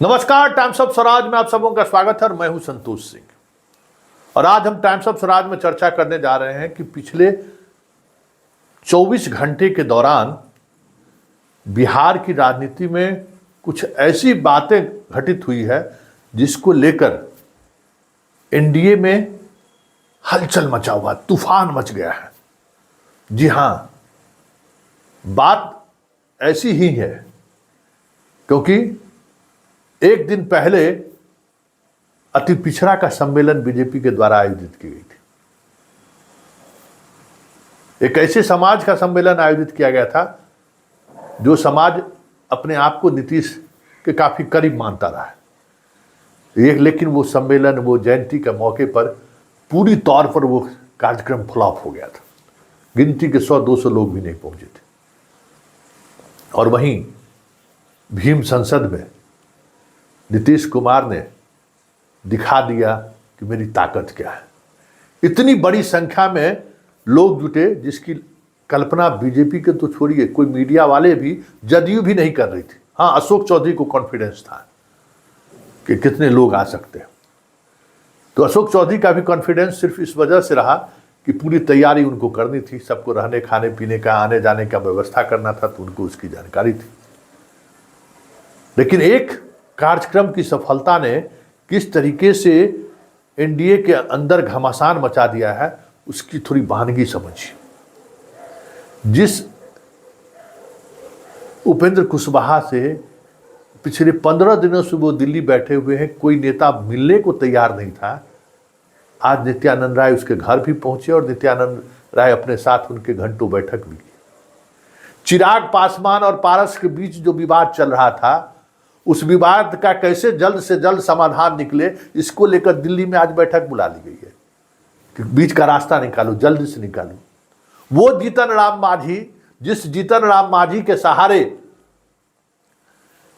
नमस्कार, times of Swaraj में आप सबों का स्वागत है और मैं हूं संतोष सिंह। और आज हम टाइम्स ऑफ स्वराज में चर्चा करने जा रहे हैं कि पिछले 24 घंटे के दौरान बिहार की राजनीति में कुछ ऐसी बातें घटित हुई है जिसको लेकर एनडीए में हलचल मचा हुआ, तूफान मच गया है। जी हां, बात ऐसी ही है क्योंकि एक दिन पहले अति पिछड़ा का सम्मेलन बीजेपी के द्वारा आयोजित की गई थी। एक ऐसे समाज का सम्मेलन आयोजित किया गया था जो समाज अपने आप को नीतीश के काफी करीब मानता रहा है। लेकिन वो सम्मेलन, वो जयंती के मौके पर पूरी तौर पर वो कार्यक्रम फ्लॉप हो गया था। गिनती के 100-200 लोग भी नहीं पहुंचे थे। और वहीं भीम संसद में नीतीश कुमार ने दिखा दिया कि मेरी ताकत क्या है। इतनी बड़ी संख्या में लोग जुटे जिसकी कल्पना बीजेपी के तो छोड़िए, कोई मीडिया वाले भी, जदयू भी नहीं कर रही थी। हाँ, अशोक चौधरी को कॉन्फिडेंस था कि कितने लोग आ सकते हैं। तो अशोक चौधरी का भी कॉन्फिडेंस सिर्फ इस वजह से रहा कि पूरी तैयारी उनको करनी थी, सबको रहने खाने पीने का, आने जाने का व्यवस्था करना था, तो उनको उसकी जानकारी थी। लेकिन एक कार्यक्रम की सफलता ने किस तरीके से एनडीए के अंदर घमासान मचा दिया है, उसकी थोड़ी बहानगी समझिए। जिस उपेंद्र कुशवाहा से पिछले 15 दिनों से वो दिल्ली बैठे हुए हैं, कोई नेता मिलने को तैयार नहीं था, आज नित्यानंद राय उसके घर भी पहुंचे और नित्यानंद राय अपने साथ उनके घंटों बैठक भी की। चिराग पासवान और पारस के बीच जो विवाद चल रहा था, उस विवाद का कैसे जल्द से जल्द समाधान निकले, इसको लेकर दिल्ली में आज बैठक बुला ली गई है कि बीच का रास्ता निकालो, जल्द से निकालो। वो जीतन राम मांझी, जिस जीतन राम मांझी के सहारे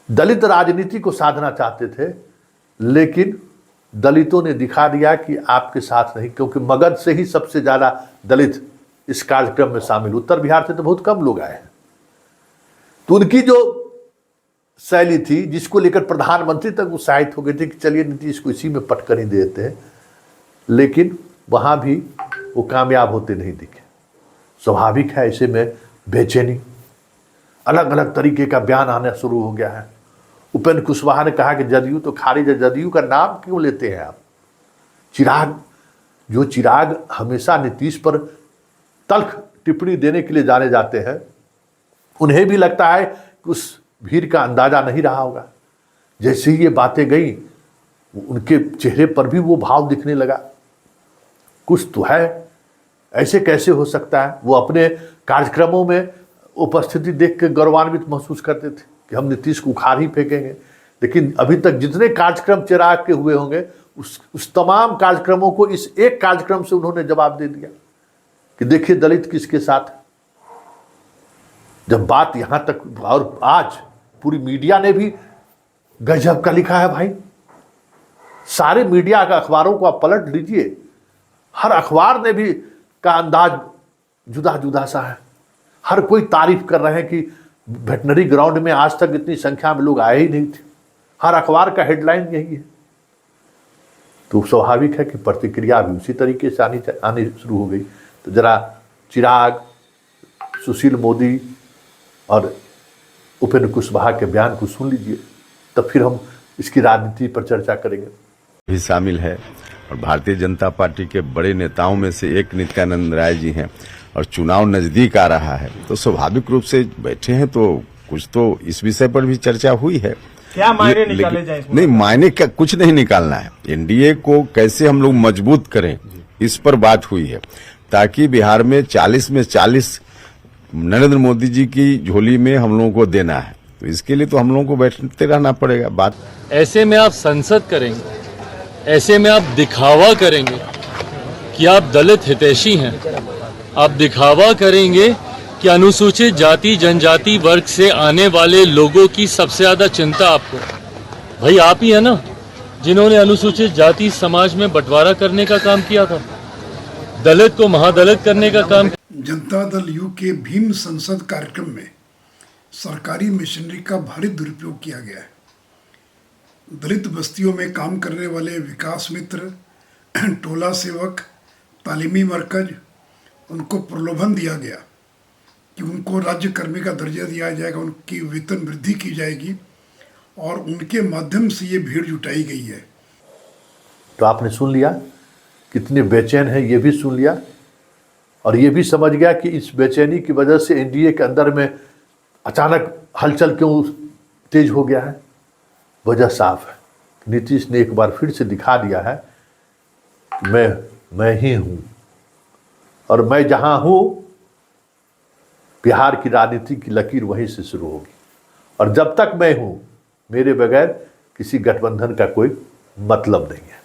दलित राजनीति को साधना चाहते थे, लेकिन दलितों ने दिखा दिया कि आपके साथ नहीं, क्योंकि मगध से ही सबसे ज्यादा दलित इस कार्यक्रम में शामिल, उत्तर बिहार से तो बहुत कम लोग आए हैं। तो उनकी जो शैली थी, जिसको लेकर प्रधानमंत्री तक उत्साहित हो गए थे कि चलिए नीतीश को इसी में पटकनी देते हैं, लेकिन वहां भी वो कामयाब होते नहीं दिखे। स्वाभाविक है, ऐसे में बेचैनी, अलग अलग तरीके का बयान आना शुरू हो गया है। उपेंद्र कुशवाहा ने कहा कि जदयू तो खारिज है, जदयू का नाम क्यों लेते हैं आप? चिराग हमेशा नीतीश पर तल्ख टिप्पणी देने के लिए जाने जाते हैं, उन्हें भी लगता है कि उस भीड़ का अंदाजा नहीं रहा होगा। जैसे ही ये बातें गई, उनके चेहरे पर भी वो भाव दिखने लगा, कुछ तो है, ऐसे कैसे हो सकता है। वो अपने कार्यक्रमों में उपस्थिति देख के गौरवान्वित महसूस करते थे कि हम नीतीश को उखाड़ ही फेंकेंगे। लेकिन अभी तक जितने कार्यक्रम चिराग के हुए होंगे, उस तमाम कार्यक्रमों को इस एक कार्यक्रम से उन्होंने जवाब दे दिया कि देखिए दलित किसके साथ है। जब बात यहां तक, और आज पूरी मीडिया ने भी गजब का लिखा है भाई। सारे मीडिया का अखबारों को आप पलट लीजिए, हर अखबार ने भी का अंदाज जुदा जुदा सा है। हर कोई तारीफ कर रहे हैं कि वेटनरी ग्राउंड में आज तक इतनी संख्या में लोग आए ही नहीं थे। हर अखबार का हेडलाइन यही है। तो स्वाभाविक है कि प्रतिक्रिया भी उसी तरीके से आनी शुरू हो गई। तो जरा चिराग, सुशील मोदी और उपेंद्र कुशवाहा के बयान को सुन लीजिए, तब फिर हम इसकी राजनीति पर चर्चा करेंगे। भी शामिल है और भारतीय जनता पार्टी के बड़े नेताओं में से एक नित्यानंद राय जी हैं और चुनाव नजदीक आ रहा है, तो स्वाभाविक रूप से बैठे हैं, तो कुछ तो इस विषय पर भी चर्चा हुई है। क्या मायने निकाले जाए? नहीं, मायने का कुछ नहीं निकालना है। एनडीए को कैसे हम लोग मजबूत करें, इस पर बात हुई है, ताकि बिहार में 40 में 40 नरेंद्र मोदी जी की झोली में हम लोगों को देना है। तो इसके लिए तो हम लोगों को बैठते रहना पड़ेगा। बात ऐसे में आप संसद करेंगे, ऐसे में आप दिखावा करेंगे कि आप दलित हितैषी हैं, आप दिखावा करेंगे कि अनुसूचित जाति जनजाति वर्ग से आने वाले लोगों की सबसे ज्यादा चिंता आपको। भाई आप ही है ना जिन्होंने अनुसूचित जाति समाज में बंटवारा करने का काम किया था, दलित को महादलित करने का काम। जनता दल यू के भीम संसद कार्यक्रम में सरकारी मशीनरी का भारी दुरुपयोग किया गया है। दलित बस्तियों में काम करने वाले विकास मित्र, टोला सेवक, तालीमी मरकज, उनको प्रलोभन दिया गया कि उनको राज्य कर्मी का दर्जा दिया जाएगा, उनकी वेतन वृद्धि की जाएगी और उनके माध्यम से ये भीड़ जुटाई गई है। तो आपने सुन लिया कितने बेचैन हैं, ये भी सुन लिया और ये भी समझ गया कि इस बेचैनी की वजह से एनडीए के अंदर में अचानक हलचल क्यों तेज हो गया है। वजह साफ है, नीतीश ने एक बार फिर से दिखा दिया है कि मैं ही हूँ और मैं जहाँ हूँ बिहार की राजनीति की लकीर वहीं से शुरू होगी और जब तक मैं हूँ मेरे बगैर किसी गठबंधन का कोई मतलब नहीं है।